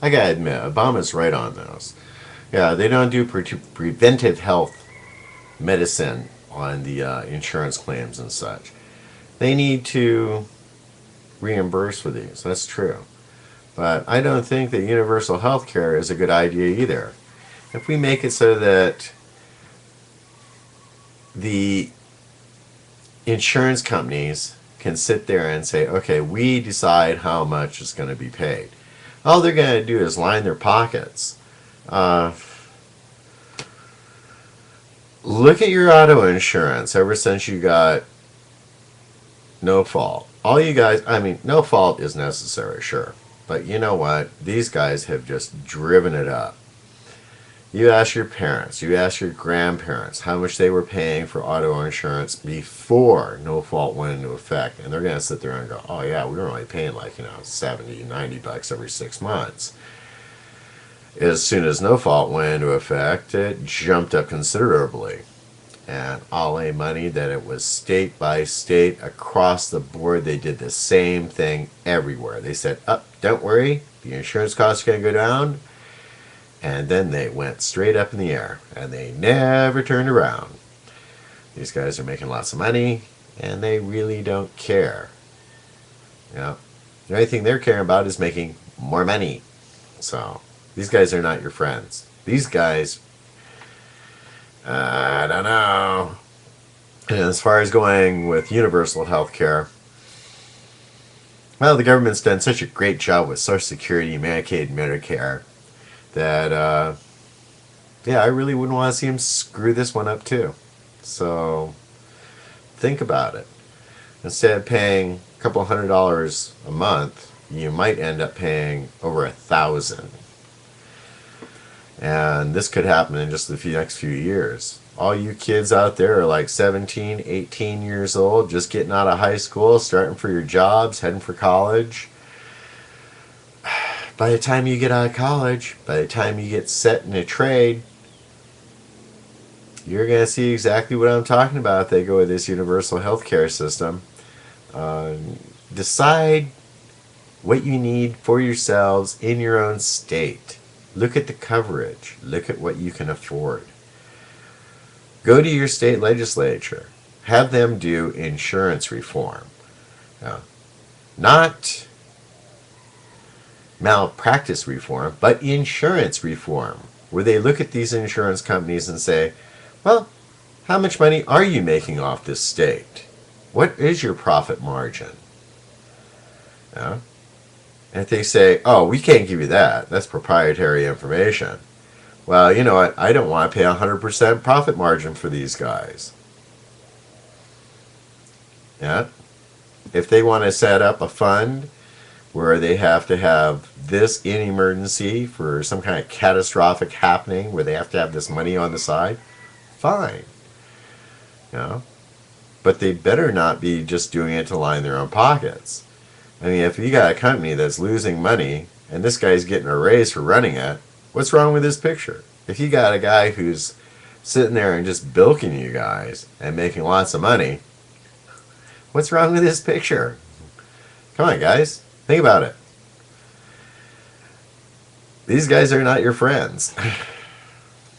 I gotta admit, Obama's right on this. Yeah, they don't do preventive health medicine on the insurance claims and such. They need to reimburse for these. That's true. But I don't think that universal health care is a good idea either. If we make it so that the insurance companies can sit there and say, okay, we decide how much is going to be paid. All they're going to do is line their pockets. Uh, Look at your auto insurance ever since you got no fault. All you guys, I mean, no fault is necessary, sure. But you know what? These guys have just driven it up. You ask your parents, you ask your grandparents how much they were paying for auto insurance before no fault went into effect. And they're going to sit there and go, oh yeah, we were only paying like, 70, $90 every 6 months. As soon as no fault went into effect, it jumped up considerably. And all the money that it was state by state across the board, they did the same thing everywhere. They said, don't worry, the insurance costs are going to go down. And then they went straight up in the air, and they never turned around. These guys are making lots of money, and they really don't care. The only thing they're caring about is making more money. So these guys are not your friends. These guys, I don't know. And as far as going with universal health care, well, the government's done such a great job with Social Security, Medicaid, Medicare, that, I really wouldn't want to see him screw this one up too. So think about it. Instead of paying a couple $100 a month, you might end up paying over $1,000. And this could happen in just the next few years. All you kids out there are like 17, 18 years old, just getting out of high school, starting for your jobs, heading for college. By the time you get out of college, by the time you get set in a trade, you're going to see exactly what I'm talking about if they go with this universal health care system. Decide what you need for yourselves in your own state. Look at the coverage. Look at what you can afford. Go to your state legislature. Have them do insurance reform. Not malpractice reform, but insurance reform, where they look at these insurance companies and say, well, how much money are you making off this state? What is your profit margin? And if they say, oh, we can't give you that, that's proprietary information. Well, you know what? I don't want to pay 100% profit margin for these guys. If they want to set up a fund where they have to have this in emergency for some kind of catastrophic happening where they have to have this money on the side, fine. But they better not be just doing it to line their own pockets. I mean, if you got a company that's losing money and this guy's getting a raise for running it, what's wrong with this picture? If you got a guy who's sitting there and just bilking you guys and making lots of money, what's wrong with this picture? Come on, guys. Think about it. These guys are not your friends.